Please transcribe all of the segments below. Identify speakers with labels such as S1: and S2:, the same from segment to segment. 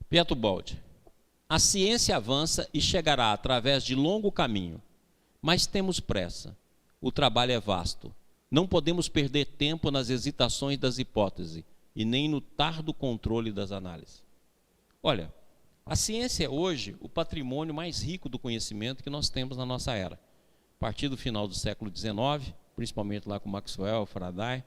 S1: Pietro Baldi. A ciência avança e chegará através de longo caminho, mas temos pressa. O trabalho é vasto. Não podemos perder tempo nas hesitações das hipóteses e nem no tardo controle das análises. Olha, a ciência é hoje o patrimônio mais rico do conhecimento que nós temos na nossa era. A partir do final do século XIX, principalmente lá com Maxwell, Faraday,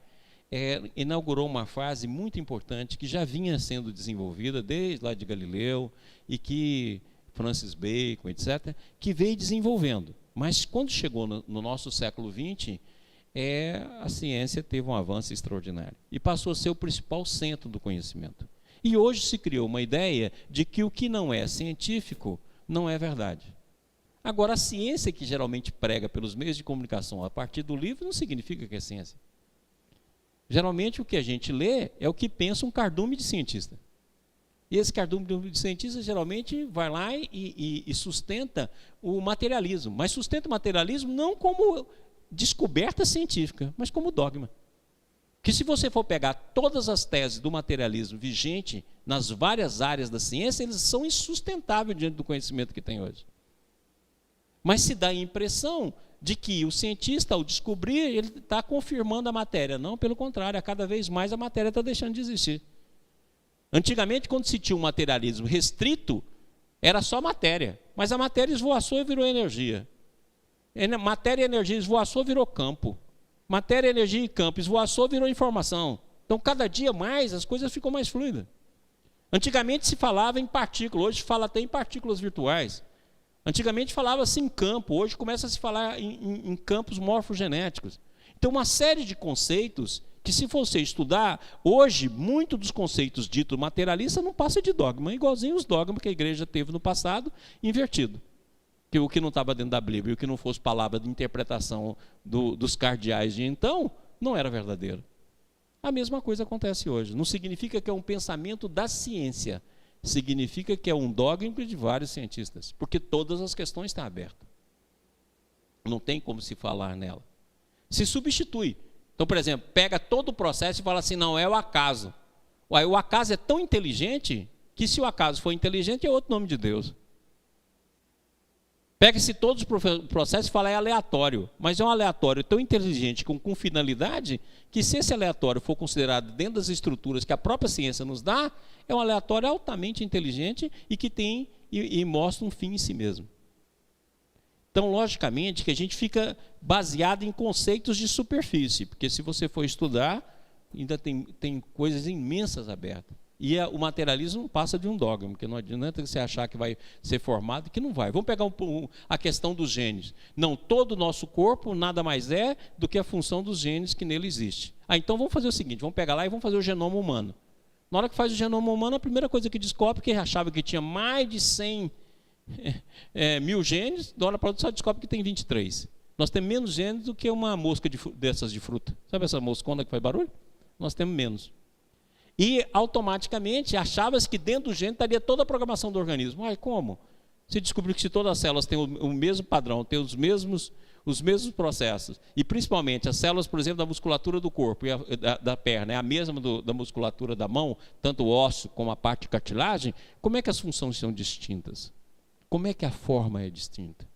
S1: inaugurou uma fase muito importante que já vinha sendo desenvolvida desde lá de Galileu e que Francis Bacon, etc., que veio desenvolvendo. Mas quando chegou no nosso século XX, a ciência teve um avanço extraordinário e passou a ser o principal centro do conhecimento. E hoje se criou uma ideia de que o que não é científico não é verdade. Agora, a ciência que geralmente prega pelos meios de comunicação a partir do livro não significa que é ciência. Geralmente o que a gente lê é o que pensa um cardume de cientista. E esse cardume de cientista geralmente vai lá e sustenta o materialismo. Mas sustenta o materialismo não como descoberta científica, mas como dogma. Que se você for pegar todas as teses do materialismo vigente nas várias áreas da ciência, eles são insustentáveis diante do conhecimento que tem hoje. Mas se dá a impressão de que o cientista, ao descobrir, ele está confirmando a matéria. Não, pelo contrário, a cada vez mais a matéria está deixando de existir. Antigamente, quando se tinha um materialismo restrito, era só matéria. Mas a matéria esvoaçou e virou energia. Matéria e energia esvoaçou, virou campo. Matéria, energia e campo esvoaçou, virou informação. Então, cada dia mais, as coisas ficam mais fluidas. Antigamente se falava em partículas, hoje se fala até em partículas virtuais. Antigamente falava-se em campo, hoje começa a se falar em campos morfogenéticos. Então, uma série de conceitos que, se você estudar, hoje, muito dos conceitos ditos materialistas não passa de dogma, igualzinho os dogmas que a igreja teve no passado, invertido. Que o que não estava dentro da Bíblia, o que não fosse palavra de interpretação dos cardeais de então, não era verdadeiro. A mesma coisa acontece hoje. Não significa que é um pensamento da ciência, significa que é um dogma de vários cientistas, porque todas as questões estão abertas. Não tem como se falar nela. Se substitui. Então, por exemplo, pega todo o processo e fala assim, não, é o acaso. Ué, o acaso é tão inteligente que se o acaso for inteligente é outro nome de Deus. Pega-se todos os processos e fala é aleatório, mas é um aleatório tão inteligente com finalidade que se esse aleatório for considerado dentro das estruturas que a própria ciência nos dá, é um aleatório altamente inteligente e que tem e mostra um fim em si mesmo. Então, logicamente, que a gente fica baseado em conceitos de superfície, porque se você for estudar, ainda tem coisas imensas abertas. E o materialismo não passa de um dogma, porque não adianta você achar que vai ser formado, que não vai. Vamos pegar a questão dos genes. Não, todo o nosso corpo nada mais é do que a função dos genes que nele existe. Então vamos fazer o seguinte, vamos pegar lá e vamos fazer o genoma humano. Na hora que faz o genoma humano, a primeira coisa que descobre, que achava que tinha mais de 100 mil genes, da hora para outra só descobre que tem 23. Nós temos menos genes do que uma mosca dessas de fruta. Sabe essa moscona que faz barulho? Nós temos menos. E automaticamente achava-se que dentro do gene estaria toda a programação do organismo. Mas como? Se descobriu que se todas as células têm o mesmo padrão, têm os mesmos processos, e principalmente as células, por exemplo, da musculatura do corpo e da perna, é a mesma da musculatura da mão, tanto o osso como a parte de cartilagem, como é que as funções são distintas? Como é que a forma é distinta?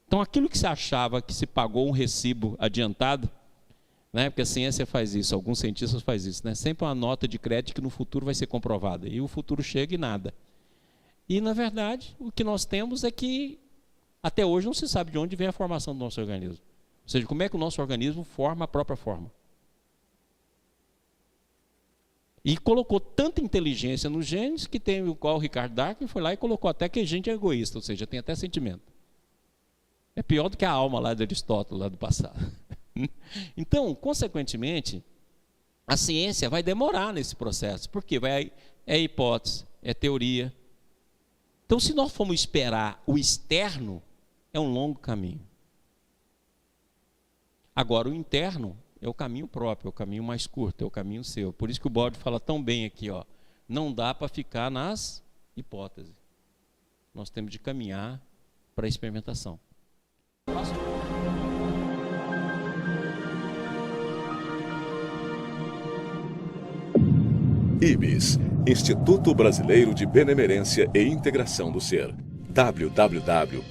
S1: Então, aquilo que se achava que se pagou um recibo adiantado, né? Porque a ciência faz isso, alguns cientistas fazem isso, né? Sempre uma nota de crédito que no futuro vai ser comprovada, e o futuro chega e nada. E, na verdade, o que nós temos é que, até hoje, não se sabe de onde vem a formação do nosso organismo. Ou seja, como é que o nosso organismo forma a própria forma. E colocou tanta inteligência nos genes, que tem o qual o Richard Dawkins foi lá e colocou até que a gente é egoísta, ou seja, tem até sentimento. É pior do que a alma lá de Aristóteles, lá do passado. Então, consequentemente, a ciência vai demorar nesse processo, porque é hipótese, é teoria. Então, se nós formos esperar o externo, é um longo caminho. Agora, o interno é o caminho próprio, é o caminho mais curto, é o caminho seu. Por isso que o Baldi fala tão bem aqui, ó, não dá para ficar nas hipóteses. Nós temos de caminhar para a experimentação. Próximo.
S2: IBS, Instituto Brasileiro de Benemerência e Integração do Ser. www.ibis.org